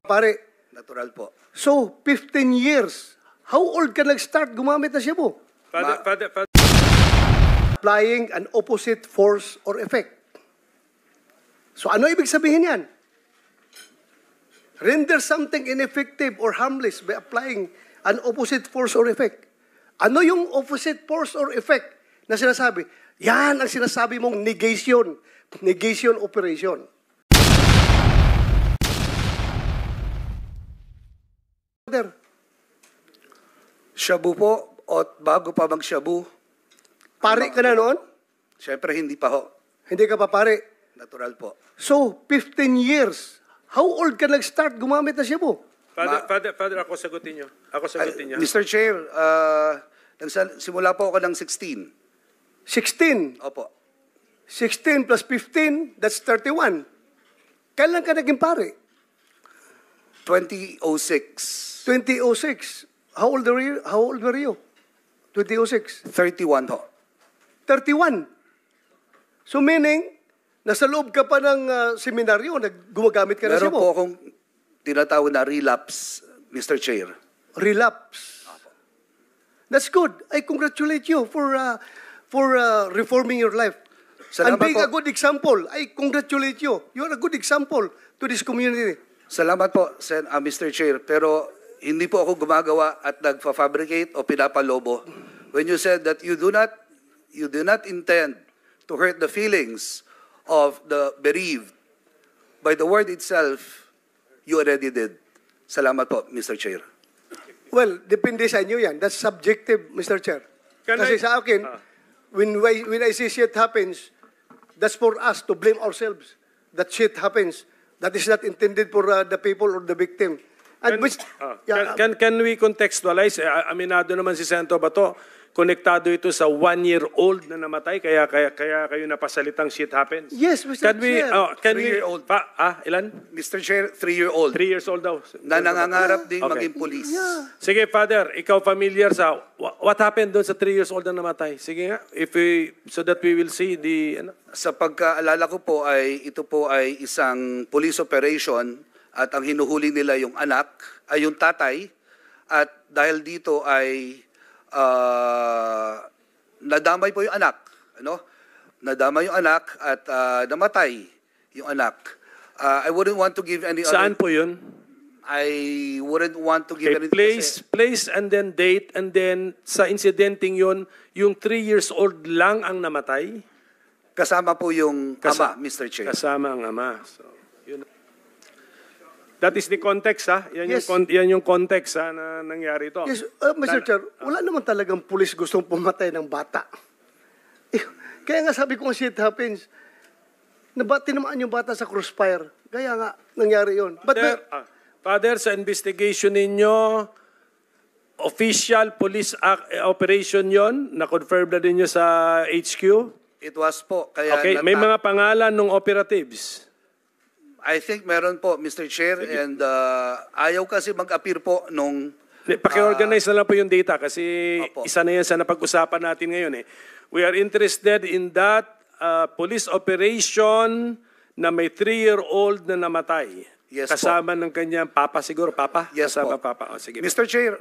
Pare, Natural po. so 15 years. How old ka nag-start gumamit na Shabu? Father. Applying an opposite force or effect. So ano ibig sabihin yan? Render something ineffective or harmless by applying an opposite force or effect. Ano yung opposite force or effect na sinasabi? Yan ang sinasabi mong negation. Negation operation. Shabu po, o bago pa mag-shabu, Pare ka na noon? syempre hindi pa ho. Hindi ka pa pare. Natural po. So, 15 years. How old ka nag-start gumamit na Shabu? Father, ako sagutin niyo. Ako sagutin niya. Mr. Chair, simula po ako ng 16. 16. Opo. 16 plus 15, that's 31. Kailan ka naging pare? 2006. 2006. How old were you? 2006. 31 ho. 31. So meaning, nasa loob ka pa ng seminaryo, gumagamit ka na Meron Shabu. po akong tinatawag na relapse, Mr. Chair. Relapse. That's good. I congratulate you for reforming your life. Salamat And being po. a good example. I congratulate you. You are a good example to this community. Salamat po, Mr. Chair. Pero hindi po ako gumagawa at nagfa-fabricate o pinapalobo. When you said that you do not intend to hurt the feelings of the bereaved, by the word itself, you already did. Salamat po, Mr. Chair. Well, depende sa inyo yan. That's subjective, Mr. Chair. Kasi sa akin, when I see shit happens, that's for us to blame ourselves. That shit happens. That is not intended for the people or the victim. And Can we contextualize? Aminado naman si Senator Bato, konektado ito sa 1-year-old na namatay, kaya kayo napasalitang shit happens. Yes, Mr. Chair. Can we, 3-year-old. Ilan? Mr. Chair, 3-year-old. 3 years old daw. Na nangangarap ding Okay. maging police. Yeah. Sige, Father, ikaw familiar sa what happened doon sa 3 years old na namatay? Sige nga, so that we will see the... Sa pagkaalala ko po ito po ay isang police operation at ang hinuhuli nila yung anak, ay yung tatay, at dahil dito ay nadamay po yung anak, ano? Nadamay yung anak at namatay yung anak. I wouldn't want to give any Saan po yun? I wouldn't want to give Okay, any place and then date, and then sa incidenting yun, yung 3 years old lang ang namatay? kasama po yung ama, Mr. Chair. Kasama ang ama. So, yun. That is the context, ha? Yan, Yes. yan yung context, ha, na nangyari ito. Yes, Mr. Chair, wala naman talagang pulis gustong pumatay ng bata. Kaya nga sabi ko, shit happens. Tinamaan yung bata sa crossfire. Kaya nga, nangyari yun. But Father, sa investigation ninyo, official police operation yon, na-confirm na ninyo sa HQ? It was po. Kaya Okay, may mga pangalan ng operatives. I think meron po, Mr. Chair, and ayaw kasi mag-appear po nung... Paki-organize na lang po yung data kasi Opo. isa na yan sa napag-usapan natin ngayon. We are interested in that police operation na may 3-year-old na namatay. Yes, kasama ng kanyang papa siguro, papa? Yes, kasama po. papa. Oh, sige. Mr. Chair,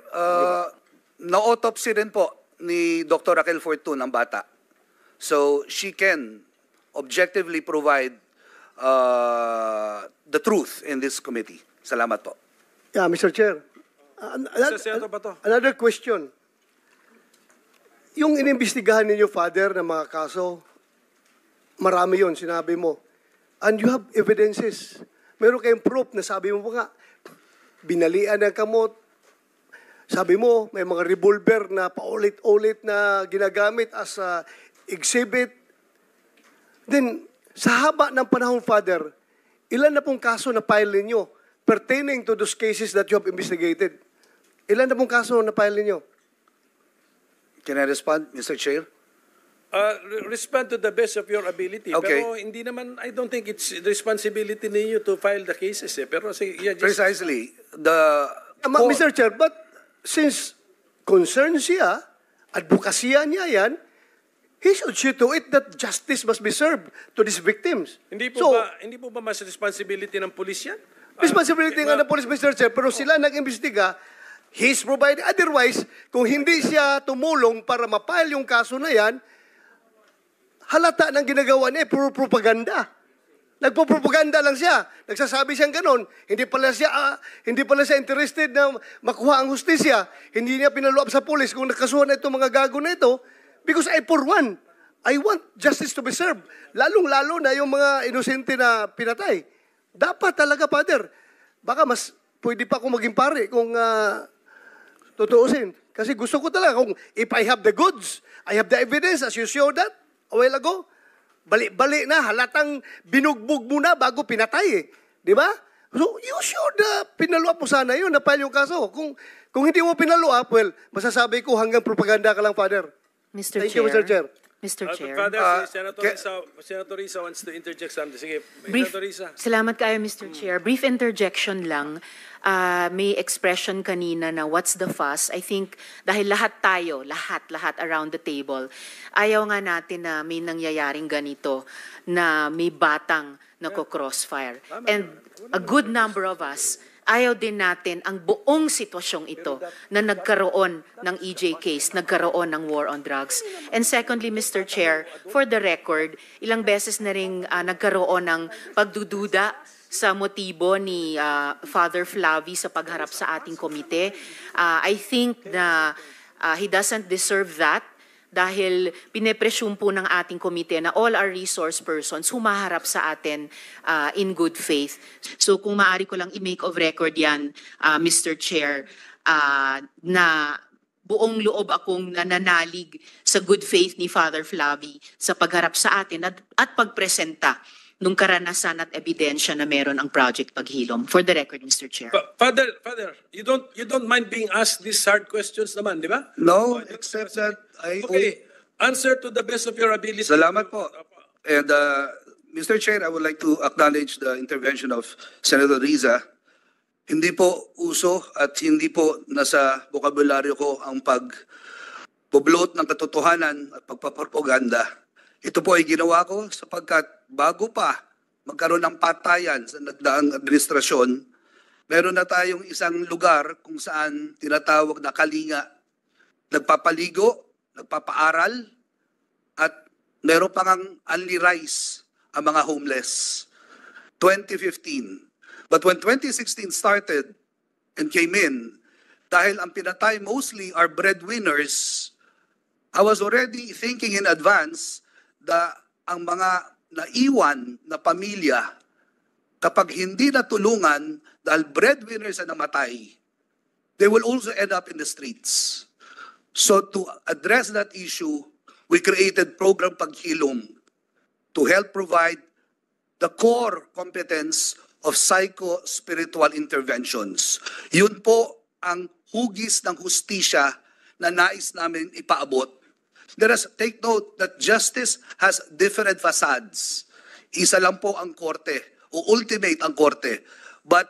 na-autopsy rin po ni Dr. Raquel Fortun ang bata. So she can objectively provide the truth in this committee. Salamat po. yeah, Mr. Chair. Senator Bato. Another question. Yung inimbestigahan ninyo, Father, na mga kaso, marami yon sinabi mo. And you have evidences. Meron kayong proof na sabi mo nga, binalian ng kamot. Sabi mo, may mga revolver na paulit-ulit na ginagamit as exhibit. Then, sa haba ng panahon, Father, ilan na pong kaso na file ninyo pertaining to those cases that you have investigated? Ilan na pong kaso na file ninyo? Can I respond, Mr. Chair? Respond to the best of your ability. Okay. Pero hindi naman, I don't think it's responsibility ninyo to file the cases. Pero sige, yeah, just... Precisely. Mr. Chair, but since concern siya, advokasya niya yan, he should see to it that justice must be served to these victims. Hindi po ba mas responsibility ng pulis yan? Responsibility nga ng police, Mr. Chair, pero sila nag-imbestiga, he's providing. Otherwise, kung hindi siya tumulong para mapile yung kaso na yan, halata ng ginagawa niya, puro propaganda. Nagpo-propaganda lang siya. Nagsasabi siyang ganon. Hindi pala siya interested na makuha ang hustisya. Hindi niya pinaluap sa pulis kung nakasuhan na itong mga gago na ito. Because I, for one, I want justice to be served. Lalong-lalo na yung mga inosente na pinatay. Dapat talaga, Father. Baka mas pwede pa akong maging pare kung tutuusin. Kasi gusto ko talaga kung if I have the goods, I have the evidence as you showed that a while ago. Bali-bali na, halatang binugbog mo na bago pinatay eh. Di ba? So, you should pinaluap mo sana yun, napile yung kaso. Kung hindi mo pinaluap, well, masasabi ko hanggang propaganda ka lang, Father. Thank you, Mr. Chair. Mr. Chair. Father, Senator Risa wants to interject something. Sige, Senator Risa. Salamat kayo, Mr. Chair. Brief interjection lang. May expression kanina na what's the fuss. I think dahil lahat tayo, lahat around the table, ayaw nga natin na may nangyayaring ganito na may batang nako-crossfire. And a good number of us, ayaw din natin ang buong sitwasyong ito na nagkaroon ng EJ case, nagkaroon ng war on drugs. And secondly, Mr. Chair, for the record, ilang beses na rin nagkaroon ng pagdududa sa motibo ni Father Flavi sa pagharap sa ating komite. I think na he doesn't deserve that dahil pinepresume po ng ating komite na all our resource persons humaharap sa atin in good faith. So kung maaari ko lang i-make of record yan, Mr. Chair, na buong loob akong nananalig sa good faith ni Father Flavi sa pagharap sa atin at pagpresenta nung karanasan at ebidensya na meron ang Project Paghilom. For the record, Mr. Chair. Father, you don't mind being asked these hard questions naman, di ba? No, except that Okay, answer to the best of your ability. Salamat po. And Mr. Chair, I would like to acknowledge the intervention of Senator Riza. Hindi po uso at hindi po nasa bokabularyo ko ang pagbublot ng katotohanan at pagpapropaganda. Ito po ay ginawa ko sapagkat bago pa magkaroon ng patayan sa nagdaang administrasyon, meron na tayong isang lugar kung saan tinatawag na kalinga. Nagpapaligo, nagpapaaral, at meron pang only rice ang mga homeless. 2015. But when 2016 started and came in, dahil ang pinatay mostly are breadwinners, I was already thinking in advance na ang mga naiwan na pamilya, kapag hindi natulungan dahil breadwinners ang namatay, they will also end up in the streets. So to address that issue, we created Program Paghilom to help provide the core competence of psycho-spiritual interventions. Yun po ang hugis ng hustisya na nais namin ipaabot. Take note that justice has different facades. Isa lang po ang korte, o ultimate ang korte. But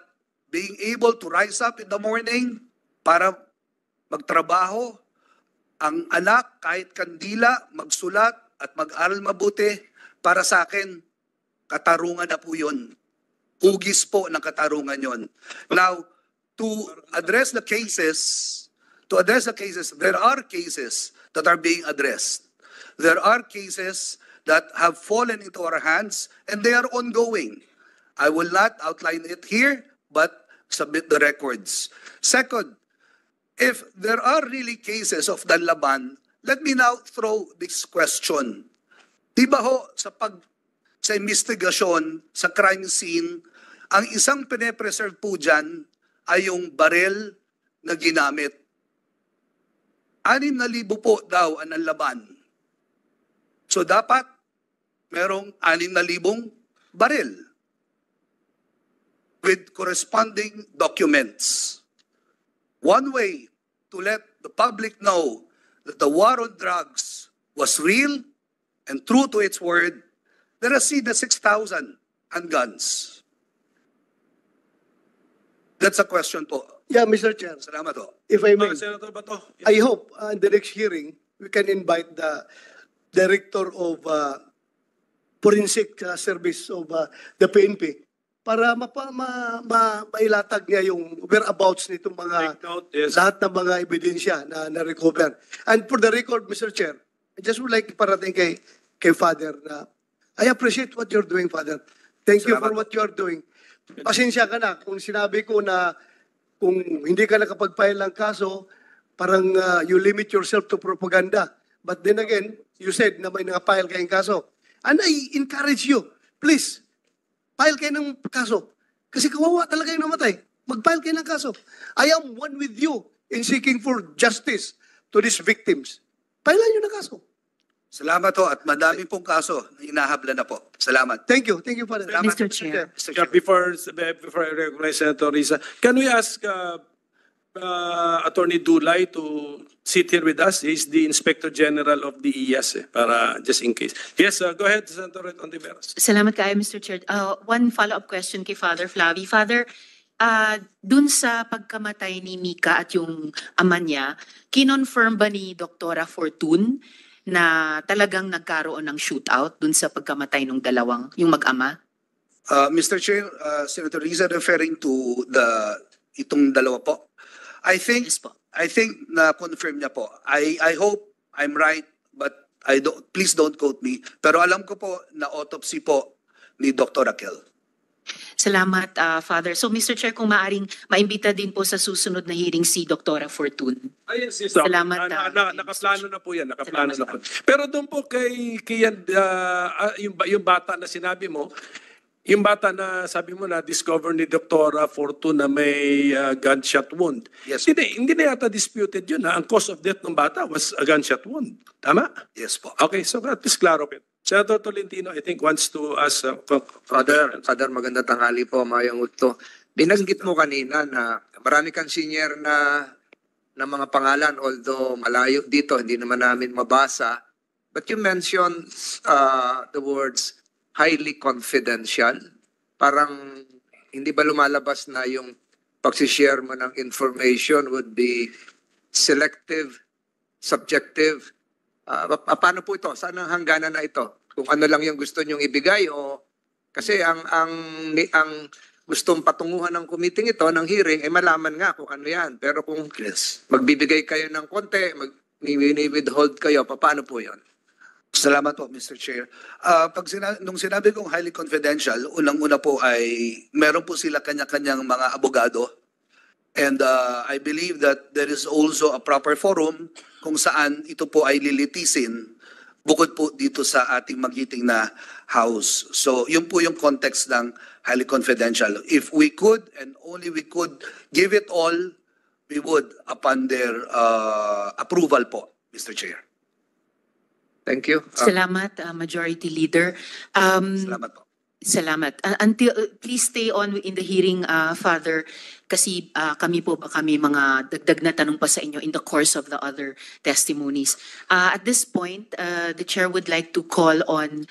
being able to rise up in the morning para magtrabaho, ang anak kahit kandila, magsulat at mag-aral mabuti, para sa akin, katarungan na po yun. Hugis po ng katarungan yon. Now, to address the cases, there are cases that are being addressed. There are cases that have fallen into our hands and they are ongoing. I will not outline it here, but submit the records. Second, if there are really cases of danlaban, let me now throw this question. Di ba ho, sa investigasyon, sa crime scene, ang isang pine-preserve po dyan ay yung barel na ginamit. 6,000 po daw ang nanlaban. So dapat merong 6,000 barel with corresponding documents. One way to let the public know that the war on drugs was real and true to its word, let us see the 6,000 handguns. That's a question po. Yeah, Mr. Chair. Salamat po. If I may, Senator Bato. I hope in the next hearing, we can invite the Director of Forensic Service of the PNP para mailatag niya yung whereabouts nitong mga Take note, yes. lahat ng mga ebidensya na na-recover. And for the record, Mr. Chair, I just would like to parating kay Father na I appreciate what you're doing, Father. Thank you for Salamat what you're doing. Pasensya ka na kung sinabi ko na kung hindi ka nakapag-file ng kaso, parang you limit yourself to propaganda. But then again, you said na may nakapile kayong kaso. And I encourage you, please, file kayo ng kaso. Kasi kawawa talaga yung namatay. Mag-file kayo ng kaso. I am one with you in seeking for justice to these victims. Filean nyo ng kaso. Salamat ho at madami pong kaso na hinahabla na po. Salamat. Thank you. Thank you, Father. Salamat, Mr. Chair. Mr. Yeah, Chair. before I recognize Senator Risa, can we ask Attorney Dulay to sit here with us? He's the Inspector General of the ES, para just in case. Yes, go ahead, Senator Ontiveros. Salamat kayo, Mr. Chair. One follow-up question kay Father Flavi. Father, dun sa pagkamatay ni Mika at yung ama niya, kinonfirm ba ni Doktora Fortune na talagang nagkaroon ng shootout dun sa pagkamatay ng yung mag-ama? Mr. Chair, Senator Riza referring to itong dalawa po. Yes po. I think na confirm niya po. I hope I'm right but please don't quote me. Pero alam ko po na autopsy po ni Dr. Raquel. Salamat, Father. So, Mr. Chair, kung maaring maimbita din po sa susunod na hearing si Doktora Fortune. Yes. Salamat, Nakaplano na po yan. Nakaplano Salamat, na po. Pero doon po kay yan, yung bata na sinabi mo, yung bata na sabi mo na discover ni Dr. Fortune na may gunshot wound. Yes. Hindi na yata disputed yun. Ang cause of death ng bata was a gunshot wound. Tama? Yes po. Okay, so at least clarify. Senator Tolentino, I think wants to ask... Father, maganda tanghali po, Mayang Utto. Binanggit mo kanina na marami kang senior na mga pangalan, although malayo dito, hindi naman namin mabasa. But you mentioned the words highly confidential. Parang hindi ba lumalabas na yung pagsishare mo ng information would be selective, subjective? Paano po ito? Saan ang hangganan na ito? Kung ano lang yung gusto nyong ibigay o kasi ang gustong patunguhan ng committee ito ng hearing ay malaman nga kung ano yan. Pero kung magbibigay kayo ng konti, withhold kayo, paano po yon? Salamat po, Mr. Chair. Nung sinabi kong highly confidential, unang-una po ay meron po sila kanya-kanyang mga abogado. And I believe that there is also a proper forum kung saan ito po ay lilitisin bukod po dito sa ating magiting na house. So yun po yung context ng highly confidential. If we could and only we could give it all, we would upon their approval po, Mr. Chair. Thank you. Salamat, Majority Leader. Salamat po. Salamat. Please stay on in the hearing, Father, kasi kami mga dagdag na tanong pa sa inyo in the course of the other testimonies. At this point, the Chair would like to call on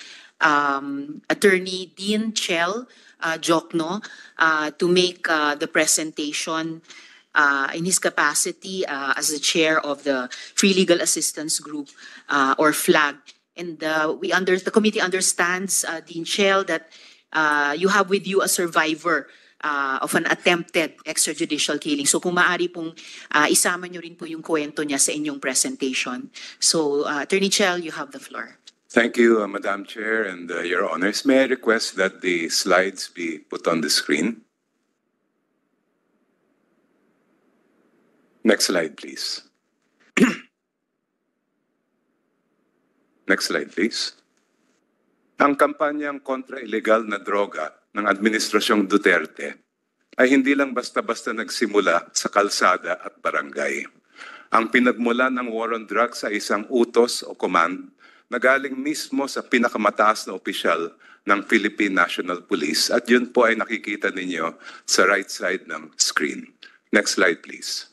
Attorney Dean Chel Jokno to make the presentation in his capacity as the chair of the Free Legal Assistance Group, or FLAG. And the committee understands, Dean Chel, that you have with you a survivor of an attempted extrajudicial killing. So kung maaari pong isama nyo rin po yung kwento niya sa inyong presentation. So Attorney Chel, you have the floor. Thank you, Madam Chair and Your Honors. May I request that the slides be put on the screen? Next slide, please. Next slide, please. Ang kampanyang kontra illegal na droga ng Administrasyong Duterte ay hindi lang basta-basta nagsimula sa kalsada at barangay. Ang pinagmula ng war on drugs ay isang utos o command na galing mismo sa pinakamataas na opisyal ng Philippine National Police at yun po ay nakikita ninyo sa right side ng screen. Next slide, please.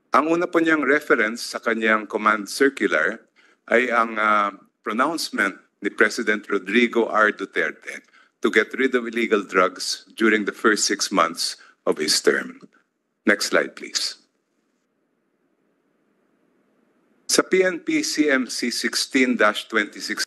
Ang una po niyang reference sa kanyang command circular ay ang pronouncement ni President Rodrigo R. Duterte to get rid of illegal drugs during the first 6 months of his term. Next slide, please. Sa PNP CMC 16-26,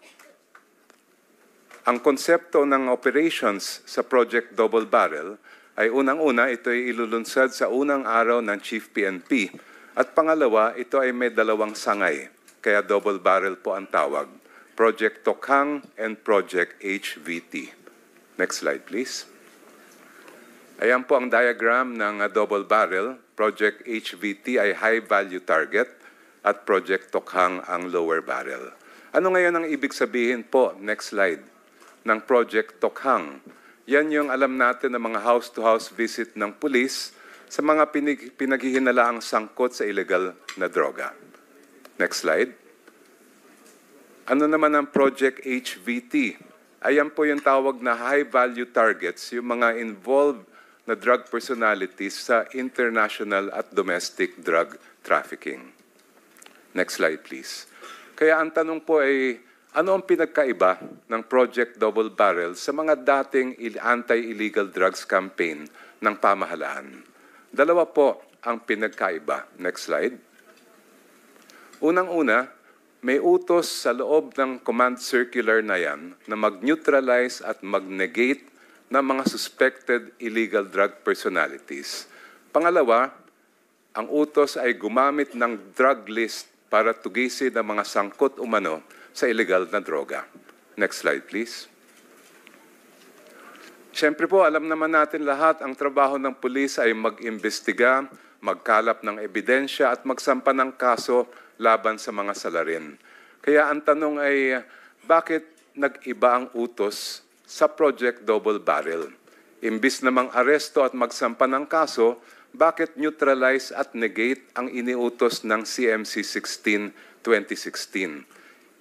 Ang konsepto ng operations sa Project Double Barrel ay unang-una ito ay ilulunsad sa unang araw ng Chief PNP. At pangalawa, ito ay may dalawang sangay, kaya double barrel po ang tawag. Project Tokhang and Project HVT. Next slide, please. Ayan po ang diagram ng double barrel. Project HVT ay high value target at Project Tokhang ang lower barrel. Ano ngayon ang ibig sabihin po, next slide, ng Project Tokhang? Yan yung alam natin ng mga house-to-house visit ng pulis sa mga pinaghihinalaang sangkot sa illegal na droga. Next slide. Ano naman ang Project HVT? Ayan po yung tawag na high-value targets, yung mga involved na drug personalities sa international at domestic drug trafficking. Next slide, please. Kaya ang tanong po ay, ano ang pinagkaiba ng Project Double Barrel sa mga dating anti-illegal drugs campaign ng pamahalaan? Dalawa po ang pinagkaiba. Next slide. Unang-una, may utos sa loob ng command circular na yan na mag-neutralize at mag-negate ng mga suspected illegal drug personalities. Pangalawa, ang utos ay gumamit ng drug list para tugisin ang mga sangkot umano sa illegal na droga. Next slide, please. Siyempre po, alam naman natin lahat, ang trabaho ng pulis ay mag-imbestiga, magkalap ng ebidensya at magsampa ng kaso laban sa mga salarin. Kaya ang tanong ay, bakit nag-iba ang utos sa Project Double Barrel? Imbis namang aresto at magsampa ng kaso, bakit neutralize at negate ang iniutos ng CMC 16-2016?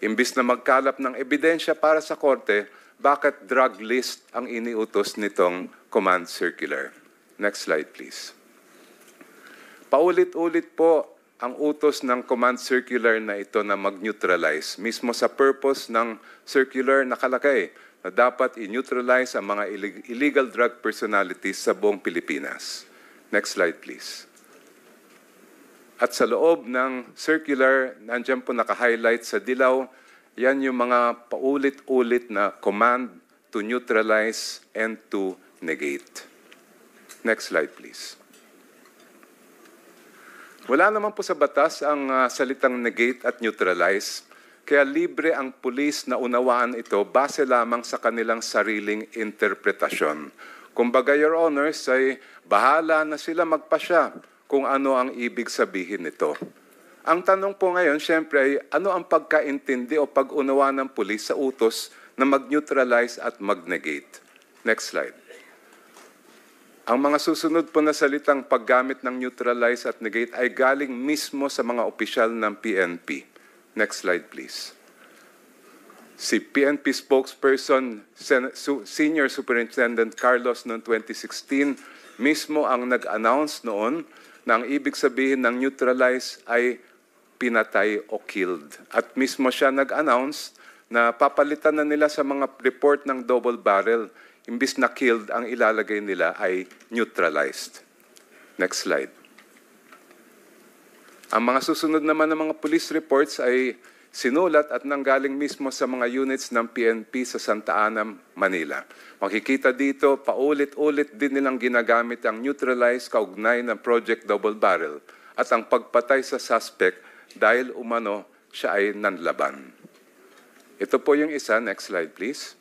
Imbis na magkalap ng ebidensya para sa korte, bakit drug list ang iniutos nitong command circular? Next slide, please. Paulit-ulit po ang utos ng command circular na ito na mag-neutralize. Mismo sa purpose ng circular nakalagay na dapat i-neutralize ang mga illegal drug personalities sa buong Pilipinas. Next slide, please. At sa loob ng circular, nandiyan po naka-highlight sa dilaw, yan yung mga paulit-ulit na command to neutralize and to negate. Next slide, please. Wala naman po sa batas ang salitang negate at neutralize, kaya libre ang pulis na unawaan ito base lamang sa kanilang sariling interpretasyon. Kumbaga, Your Honors, ay bahala na sila magpasya kung ano ang ibig sabihin nito. Ang tanong po ngayon, siyempre, ay ano ang pagkaintindi o pag-unawa ng pulis sa utos na mag-neutralize at mag-negate? Next slide. Ang mga susunod po na salitang paggamit ng neutralize at negate ay galing mismo sa mga opisyal ng PNP. Next slide, please. Si PNP spokesperson, Senior Superintendent Carlos noong 2016, mismo ang nag-announce noon na ang ibig sabihin ng neutralize ay pinatay o killed. At mismo siya nag-announce na papalitan na nila sa mga report ng double barrel. Imbis na killed, ang ilalagay nila ay neutralized. Next slide. Ang mga susunod naman ng mga police reports ay sinulat at nanggaling mismo sa mga units ng PNP sa Santa Ana, Manila. Makikita dito, paulit-ulit din nilang ginagamit ang neutralize kaugnay ng Project Double Barrel at ang pagpatay sa suspect dahil umano siya ay nanlaban. Ito po yung isa. Next slide, please.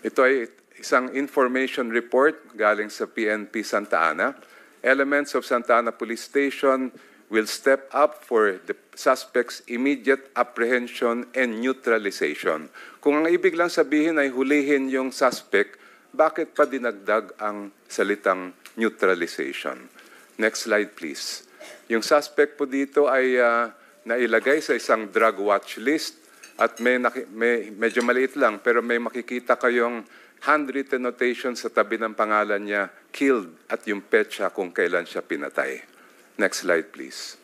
Ito ay isang information report galing sa PNP Santa Ana. Elements of Santa Ana Police Station will step up for the suspect's immediate apprehension and neutralization. Kung ang ibig lang sabihin ay hulihin yung suspect, bakit pa dinagdag ang salitang neutralization? Next slide, please. Yung suspect po dito ay nailagay sa isang drug watch list at medyo maliit lang pero may makikita kayong handwritten notation sa tabi ng pangalan niya, killed, at yung petsa kung kailan siya pinatay. Next slide, please.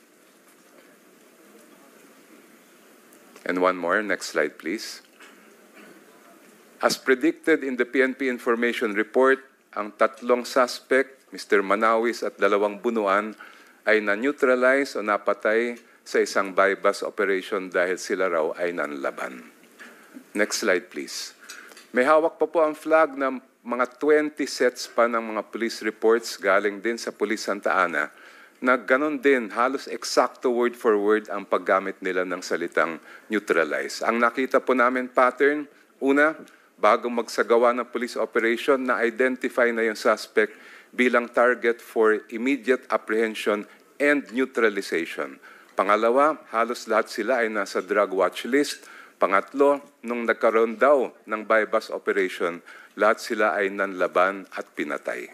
And one more. Next slide, please. As predicted in the PNP information report, ang tatlong suspect, Mr. Manawis at 2 bunuan, ay na-neutralize o napatay sa isang bypass operation dahil sila raw ay nanlaban. Next slide, please. May hawak pa po ang flag ng mga 20 sets pa ng mga police reports galing din sa Police Santa Ana na ganon din, halos eksakto word for word ang paggamit nila ng salitang neutralize. Ang nakita po namin pattern, una, bago magsagawa ng police operation, na-identify na yung suspect bilang target for immediate apprehension and neutralization. Pangalawa, halos lahat sila ay nasa drug watch list. Pangatlo, nung nagkaroon daw ng bypass operation, lahat sila ay nanlaban at pinatay.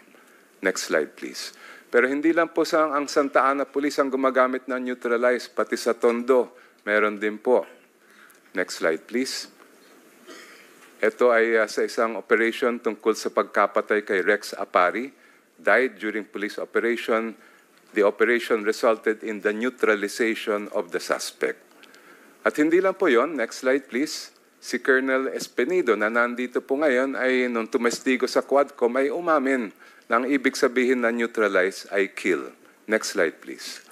Next slide, please. Pero hindi lang po ang Santa Ana Police ang gumagamit ng neutralize, pati sa Tondo, meron din po. Next slide, please. Ito ay sa isang operation tungkol sa pagkapatay kay Rex Apari. Died during police operation. The operation resulted in the neutralization of the suspect. At hindi lang po yon, next slide please, si Colonel Espenido na nandito po ngayon ay nung tumestigo sa Quadcom ay umamin na ang ibig sabihin na neutralize ay kill. Next slide please.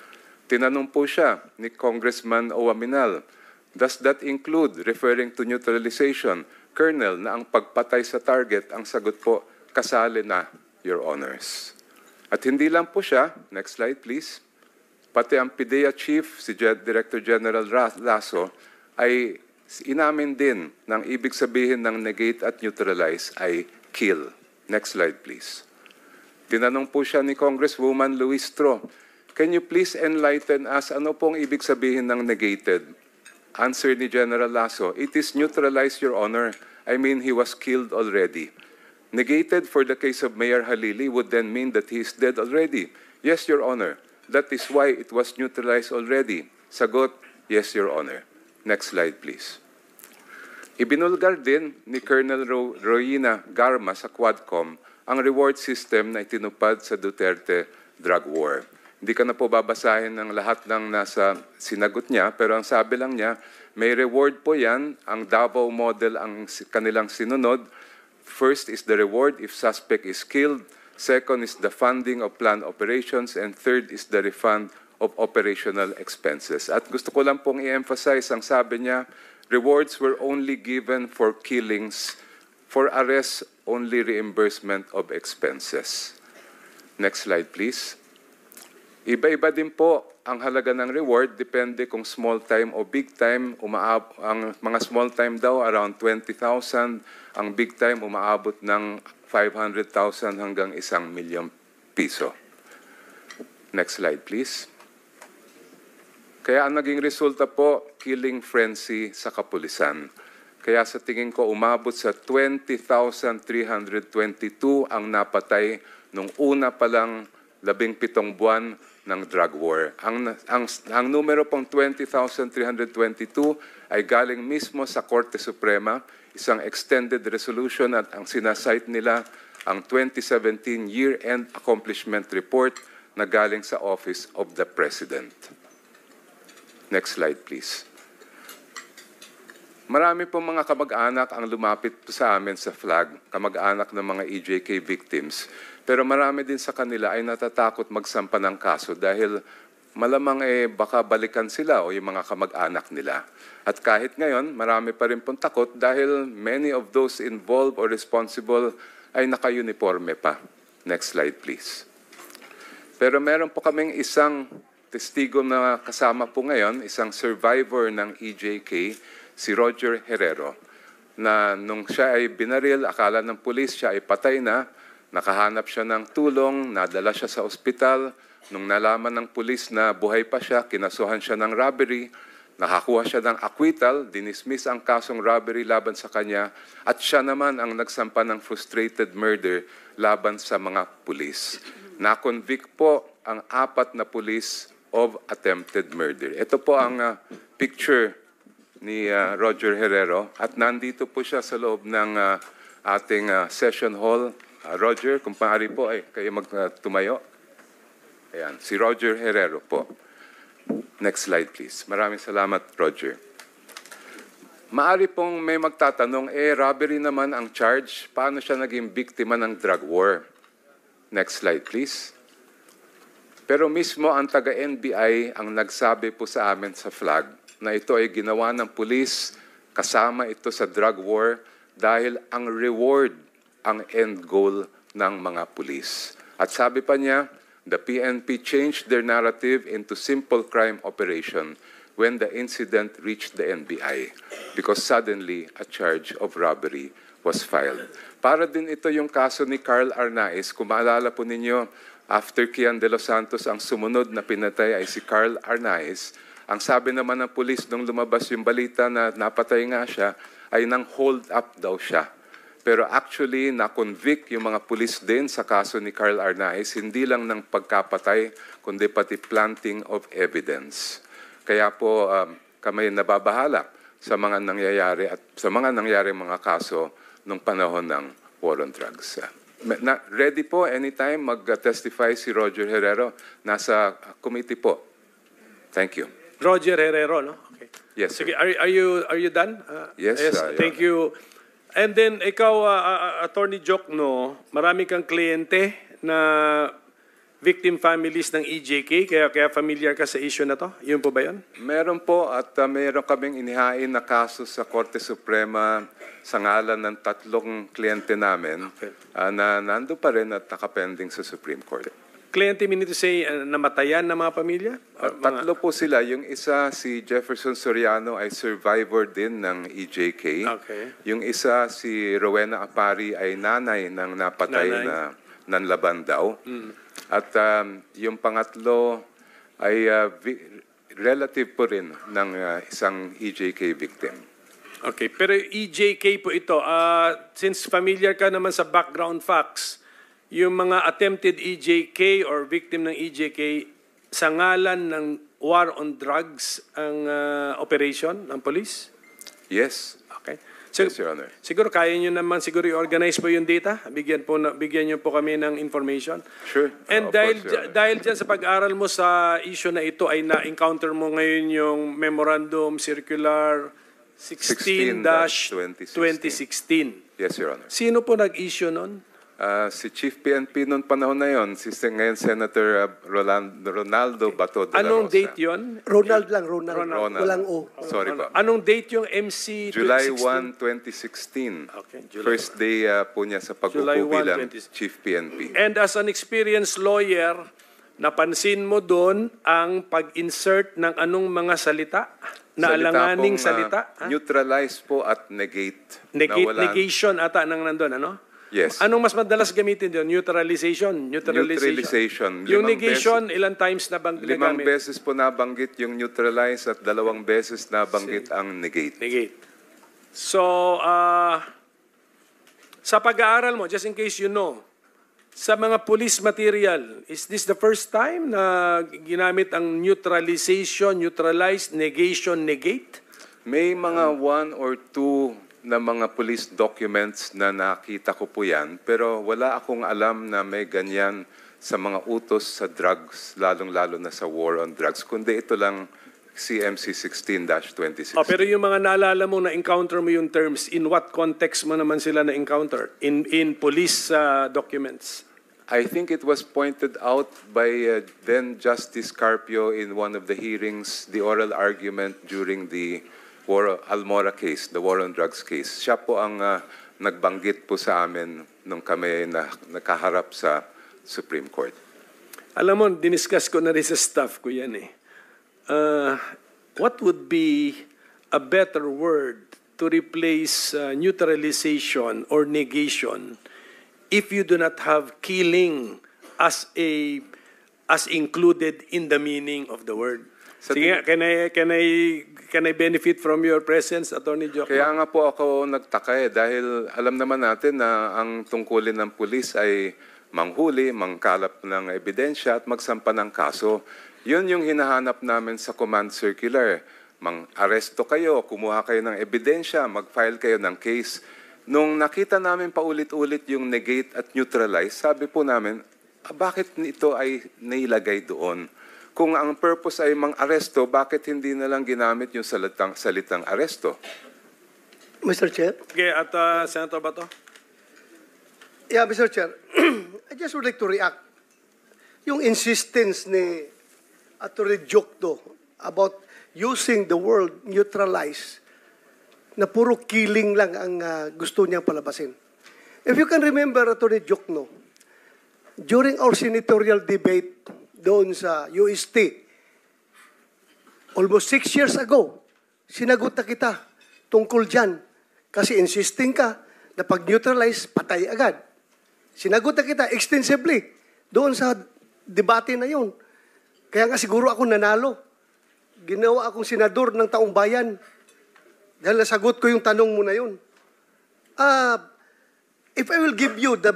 Tinanong po siya ni Congressman Owaminal, does that include referring to neutralization, Colonel, na ang pagpatay sa target, ang sagot po, kasali na, Your Honors. At hindi lang po siya, next slide please, pati ang PIDEA Chief, si Director General Lasso, ay inamin din ng ibig sabihin ng negate at neutralize ay kill. Next slide, please. Tinanong po siya ni Congresswoman Luistro, can you please enlighten us ano pong ibig sabihin ng negated? Answer ni General Lasso, it is neutralized, Your Honor. I mean, he was killed already. Negated for the case of Mayor Halili would then mean that he is dead already. Yes, Your Honor. That is why it was neutralized already. Sagot, yes, Your Honor. Next slide, please. Ibinulgar din ni Colonel Royina Garma sa Quadcom ang reward system na itinupad sa Duterte drug war. Hindi ka na po babasahin ng lahat ng nasa sinagot niya, pero ang sabi lang niya, may reward po yan, ang Davao model ang kanilang sinunod. First is the reward if suspect is killed. Second is the funding of planned operations. And third is the refund of operational expenses. At gusto ko lang pong i-emphasize, ang sabi niya, rewards were only given for killings. For arrests, only reimbursement of expenses. Next slide, please. Iba-iba din po ang halaga ng reward, depende kung small time o big time. Ang mga small time daw, around 20,000. Ang big time, umaabot ng 500,000 hanggang 1 million piso. Next slide, please. Kaya ang naging resulta po, killing frenzy sa kapulisan. Kaya sa tingin ko, umabot sa 20,322 ang napatay nung una pa lang 17 buwan ng drug war. Ang numero pong 20,322 ay galing mismo sa Korte Suprema, isang extended resolution at ang sinasite nila ang 2017 Year-End Accomplishment Report na galing sa Office of the President. Next slide, please. Marami pong mga kamag-anak ang lumapit sa amin sa flag, kamag-anak ng mga EJK victims. Pero marami din sa kanila ay natatakot magsampa ng kaso dahil malamang baka balikan sila o yung mga kamag-anak nila. At kahit ngayon, marami pa rin pong takot dahil many of those involved or responsible ay naka-uniforme pa. Next slide, please. Pero meron po kaming isang testigo na kasama po ngayon, isang survivor ng EJK, si Roger Herrero, na nung siya ay binaril, akala ng pulis siya ay patay na, nakahanap siya ng tulong, nadala siya sa ospital. Nung nalaman ng pulis na buhay pa siya, kinasuhan siya ng robbery, nakakuha siya ng acquittal, dinismiss ang kasong robbery laban sa kanya, at siya naman ang nagsampa ng frustrated murder laban sa mga pulis. Na-convict po ang 4 na pulis of attempted murder. Ito po ang picture ni Roger Herrero at nandito po siya sa loob ng ating session hall. Roger, kung maaari po ay kayo magtumayo. Ayan, si Roger Herrero po. Next slide, please. Maraming salamat, Roger. Maari pong may magtatanong, robbery naman ang charge. Paano siya naging biktima ng drug war? Next slide, please. Pero mismo ang taga-NBI ang nagsabi po sa amin sa flag na ito ay ginawa ng pulis Kasama ito sa drug war dahil ang reward ang end goal ng mga pulis. At sabi pa niya, the PNP changed their narrative into simple crime operation when the incident reached the NBI because suddenly a charge of robbery was filed. Para din ito yung kaso ni Carl Arnaiz. Kung maalala po ninyo, after Kian de los Santos, ang sumunod na pinatay ay si Carl Arnaiz. Ang sabi naman ng pulis nung lumabas yung balita na napatay nga siya, ay nang hold up daw siya. Pero actually, na-convict yung mga pulis din sa kaso ni Carl Arnaiz, hindi lang ng pagkapatay, kundi pati planting of evidence. Kaya po kami nababahala sa mga nangyayari at sa mga nangyayari mga kaso nung panahon ng war on drugs. Ready po anytime mag-testify si Roger Herrero. Nasa committee po. Thank you. Roger Herrero, no? Okay. Yes, sir. Sige, are you done? Yes, thank you. And then ikaw, Attorney Jokno, marami kang kliyente na victim families ng EJK, kaya familiar ka sa issue na to? Yun po ba yun? Meron po at meron kaming inihain na kaso sa Korte Suprema sa ngalan ng 3 kliyente namin na nando pa rin at nakapending sa Supreme Court. Kliyente, meaning to say, namatayan na mga pamilya? 3 po sila. Yung isa, si Jefferson Soriano, ay survivor din ng EJK. Okay. Yung isa, si Rowena Apari, ay nanay ng napatay na nanlaban daw. At yung pangatlo ay relative po rin ng isang EJK victim. Okay, pero EJK po ito. Since familiar ka naman sa background facts, yung mga attempted EJK or victim ng EJK, sa ngalan ng war on drugs ang operation ng police? Yes. Okay. So, Yes, Your Honor. siguro kaya nyo naman siguro i-organize po yung data. Bigyan nyo po kami ng information. Sure. And Of course, Your Honor. dahil dyan sa pag-aaral mo sa issue na ito ay na-encounter mo ngayon yung Memorandum Circular 16-2016. Yes, Your Honor. Sino po nag-issue nun? Si Chief PNP noong panahon na yon, ngayon Senator Ronaldo Bato de la Anong Rosa. date yon? Ronald lang, Ronald. Ronald. Walang O. Sorry po. Anong date yung MC 2016? July 1, 2016. Okay, July First day po niya sa July 1, pagpupo bilang 2016. Chief PNP. And as an experienced lawyer, napansin mo doon ang pag-insert ng anong mga salita? Na alanganing salita? Neutralize po at negate. Nawalan. Negation ata nang nandun, ano? Yes. Anong mas madalas gamitin doon? Neutralization? Neutralization. Yung negation, ilang times na bang 5 ginagamit? beses po nabanggit yung neutralize at 2 beses nabanggit ang negate. Negate. So, sa pag-aaral mo, just in case you know, sa mga police material, is this the first time na ginamit ang neutralization, neutralize, negation, negate? May mga 1 or 2 na mga police documents na nakita ko po yan, pero wala akong alam na may ganyan sa mga utos sa drugs, lalong-lalo na sa war on drugs, kundi ito lang CMC 16-2016. Pero yung mga naalala mo na-encounter mo yung terms, in what context mo naman sila na-encounter? In police documents? I think it was pointed out by then Justice Carpio in one of the hearings, the oral argument during the Almora case, the war on drugs case. Siya po ang nagbanggit po sa amin nung kami nakaharap sa Supreme Court. Alam mo, diniscuss ko na rin sa staff ko yan eh. What would be a better word to replace neutralization or negation if you do not have killing as included in the meaning of the word? Sige, can I benefit from your presence, Attorney Jokno? Kaya nga po ako nagtaka dahil alam naman natin na ang tungkulin ng pulis ay manghuli, mangkalap ng ebidensya at magsampa ng kaso. Yun yung hinahanap namin sa command circular. Mang-aresto kayo, kumuha kayo ng ebidensya, mag-file kayo ng case. Nung nakita namin paulit-ulit yung negate at neutralize, sabi po namin, bakit ito ay nailagay doon? Kung ang purpose ay mang-aresto, bakit hindi na lang ginamit yung salitang aresto? Mr. Chair? Okay, at Senator Bato? Yeah, Mr. Chair. I just would like to react. Yung insistence ni Atty. Jokno about using the word neutralize na puro killing lang ang gusto niyang palabasin. If you can remember, Atty. Jokno, during our senatorial debate doon sa UST, almost 6 years ago, sinagot na kita tungkol dyan. Kasi insisting ka na pag-neutralize, patay agad. Sinagot na kita extensively doon sa debate na yun. Kaya nga siguro ako nanalo. Ginawa akong senador ng taong bayan. Dahil nasagot ko yung tanong mo na yun. If I will give you the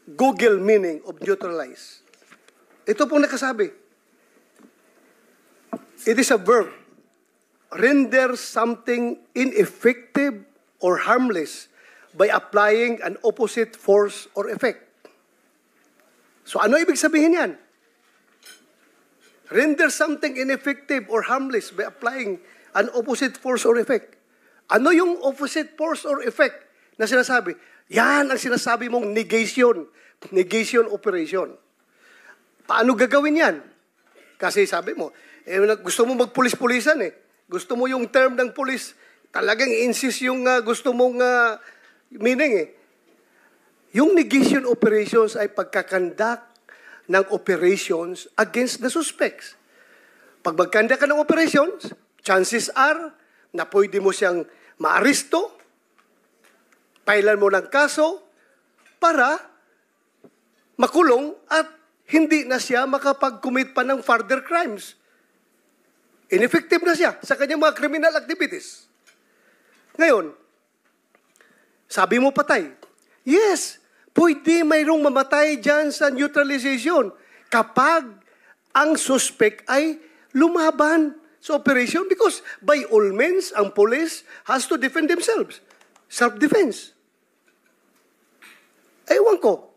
Google meaning of neutralize, ito pong nakasabi. It is a verb. Render something ineffective or harmless by applying an opposite force or effect. So ano ibig sabihin yan? Render something ineffective or harmless by applying an opposite force or effect. Ano yung opposite force or effect na sinasabi? Yan ang sinasabi mong negation. Negation operation. Paano gagawin yan? Kasi sabi mo, gusto mo magpulis-pulisan eh. Gusto mo yung term ng pulis, talagang insist yung gusto mong meaning eh. Yung negation operations ay pagkakandak ng operations against the suspects. Pag magkandak ka ng operations, chances are na pwede mo siyang maaresto, pailan mo ng kaso, para makulong at hindi na siya makapag-commit pa ng further crimes. Ineffective na siya sa kanyang mga criminal activities. Ngayon, sabi mo patay. Yes, pwede mayroong mamatay dyan sa neutralization kapag ang suspect ay lumaban sa operation because by all means, ang police has to defend themselves. Self-defense. Ewan ko.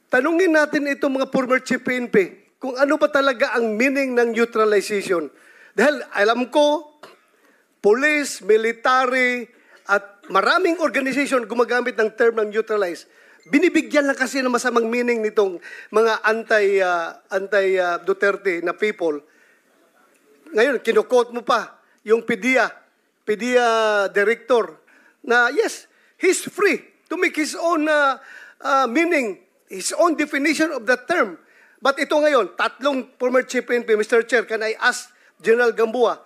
Tanungin natin itong mga former chief PNP kung ano ba talaga ang meaning ng neutralization. Dahil alam ko, police, military, at maraming organization gumagamit ng term ng neutralize. Binibigyan lang kasi ng masamang meaning nitong mga anti-Duterte na people. Ngayon, kinukot mo pa yung PDEA director na yes, he's free to make his own meaning, his own definition of the term. But ito ngayon, tatlong former chief PNP, Mr. Chair, can I ask General Gamboa,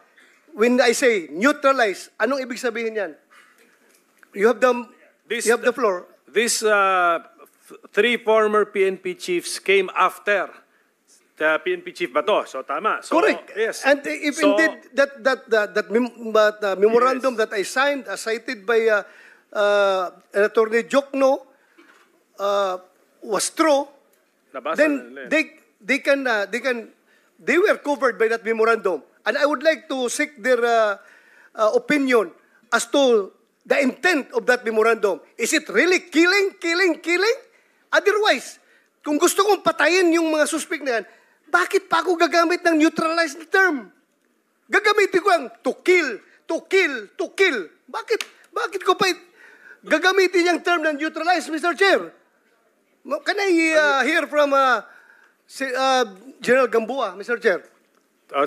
when I say neutralize, anong ibig sabihin yan? You have the floor. These three former PNP chiefs came after the PNP chief Bato. So tama. So, correct. Yes. And if indeed that memorandum that I signed, cited by Attorney Jokno, was true, then they were covered by that memorandum. And I would like to seek their opinion as to the intent of that memorandum. Is it really killing? Otherwise, kung gusto kong patayin yung mga suspect na yan, bakit pa ako gagamit ng neutralized term? Gagamitin ko ang to kill. Bakit ko pa gagamitin yung term ng neutralized, Mr. Chair? Can I hear from General Gamboa, Mr. Chair?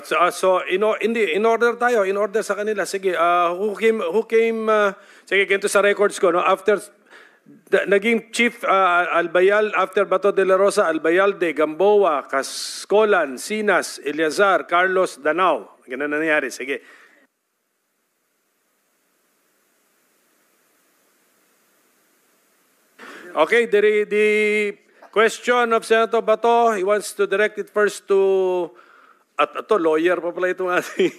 So in order sa kanila, sige, who came sige, ganito sa records ko, no, after naging chief Albayal, after Bato de la Rosa, Albayalde, Gamboa, Cascolan, Sinas, Eleazar, Carlos, Danao. Ganun na nangyari, sige. Okay, the question of Senator Bato, he wants to direct it first to at ito, lawyer pa pala itong ating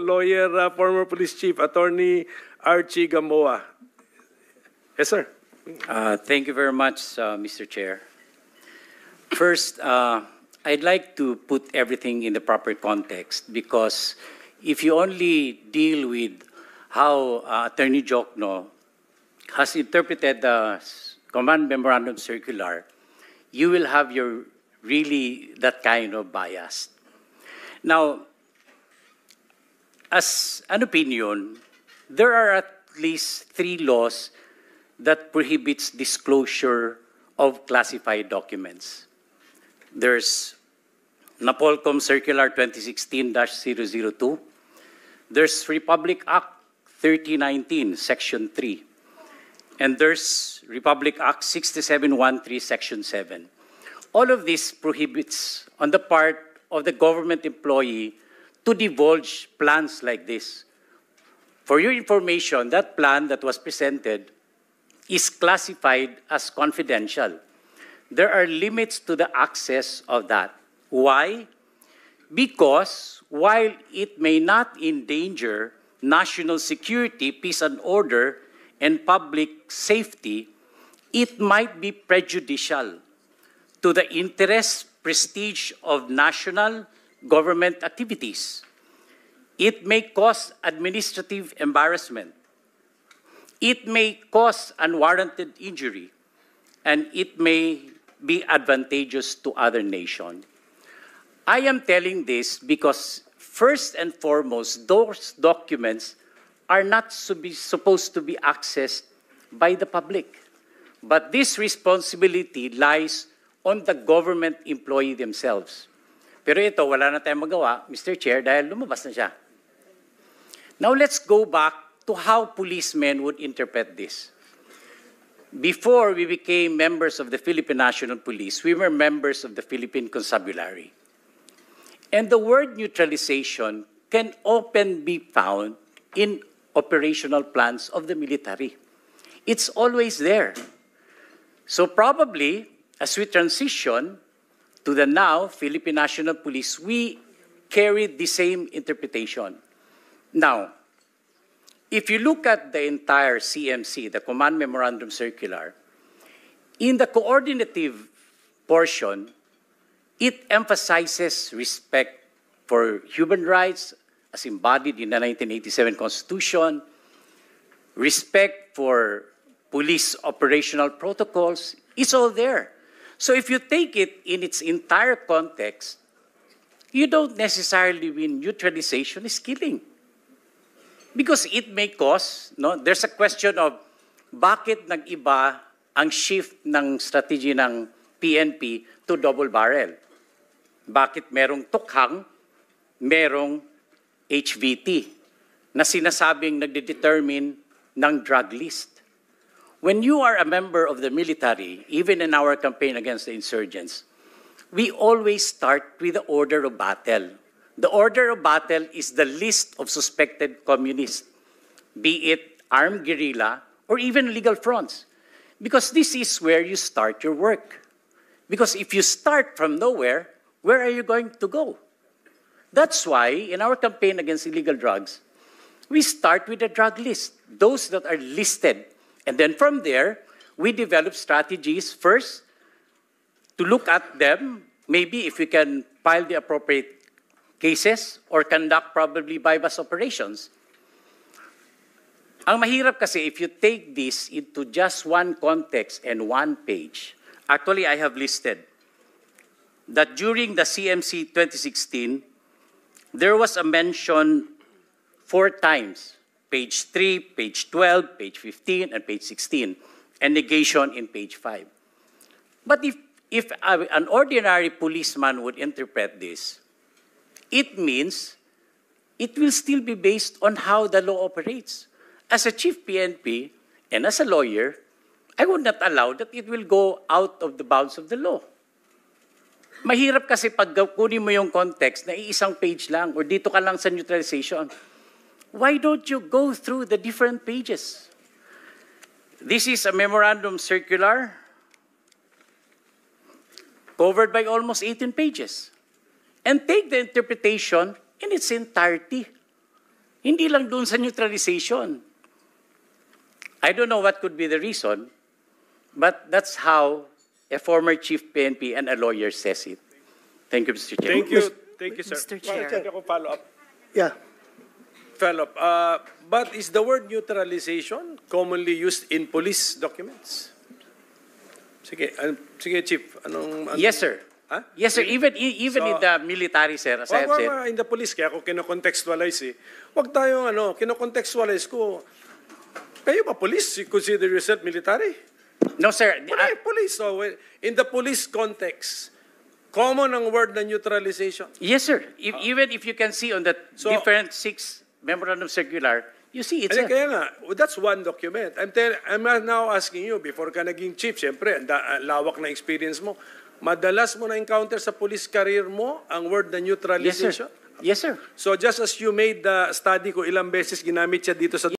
lawyer, former police chief, Attorney Archie Gamboa. Yes, sir. Thank you very much, Mr. Chair. First, I'd like to put everything in the proper context because if you only deal with how Attorney Jokno has interpreted the Command Memorandum Circular, you will have that kind of bias. Now, as an opinion, there are at least 3 laws that prohibits disclosure of classified documents. There's NAPOLCOM Circular 2016-002, There's Republic Act 3019, Section 3. And there's Republic Act 6713, Section 7. All of this prohibits on the part of the government employee to divulge plans like this. For your information, that plan that was presented is classified as confidential. There are limits to the access of that. Why? Because while it may not endanger national security, peace and order, and public safety, it might be prejudicial to the interest, prestige of national government activities. It may cause administrative embarrassment. It may cause unwarranted injury, and it may be advantageous to other nations. I am telling this because, first and foremost, those documents are not supposed to be accessed by the public. But this responsibility lies on the government employee themselves. Pero ito, wala na tayong magawa, Mr. Chair, dahil lumabas na siya. Now let's go back to how policemen would interpret this. Before we became members of the Philippine National Police, we were members of the Philippine Constabulary. And the word neutralization can often be found in operational plans of the military. It's always there. So probably, as we transition to the now Philippine National Police, we carried the same interpretation. Now, if you look at the entire CMC, the Command Memorandum Circular, in the coordinative portion, it emphasizes respect for human rights as embodied in the 1987 Constitution, respect for police operational protocols, it's all there. So if you take it in its entire context, you don't necessarily mean neutralization is killing. Because it may cause, no? There's a question of bakit nag-iba ang shift ng strategy ng PNP to double barrel? Bakit merong tukhang, merong HVT na sinasabing nagde-determine ng drug list? When you are a member of the military, even in our campaign against the insurgents, we always start with the order of battle. The order of battle is the list of suspected communists, be it armed guerrilla or even legal fronts. Because this is where you start your work. Because if you start from nowhere, where are you going to go? That's why in our campaign against illegal drugs, we start with a drug list, those that are listed. And then from there, we develop strategies first to look at them, maybe if we can file the appropriate cases or conduct probably bypass operations. Ang mahirap kasi if you take this into just one context and one page, actually I have listed that during the CMC 2016, there was a mention 4 times, page 3, page 12, page 15, and page 16, and negation in page 5. But if an ordinary policeman would interpret this, it means it will still be based on how the law operates. As a chief PNP and as a lawyer, I would not allow that it will go out of the bounds of the law. Mahirap kasi pag kunin mo yung context na iisang page lang or dito ka lang sa neutralization. Why don't you go through the different pages? This is a memorandum circular covered by almost 18 pages. And take the interpretation in its entirety. Hindi lang dun sa neutralization. I don't know what could be the reason, but that's how a former chief PNP and a lawyer says it. Thank you, Mr. Chair. Thank you. Thank you, sir. Mr. Chair. Follow up. Yeah. Follow up. But is the word neutralization commonly used in police documents? Sige, sige, Chief. Anong Yes, sir. Huh? Yes, sir. Even So, in the military, sir, as I have said. In the police, kaya ako kinocontextualize eh. Huwag tayong kinocontextualize ko. Kayo ba police? You consider yourself military? No, sir. Police. So, in the police context, common ang word na neutralization. Yes, sir. Even if you can see on the So- different 6 memorandum circular, you see it's Kaya nga, that's one document. I'm now asking you, before ka naging chief, siyempre, ang lawak na experience mo, madalas mo na-encounter sa police career mo ang word na Yes, sir. neutralization? Yes, sir. So just as you made the study ko ilang beses ginamit siya dito sa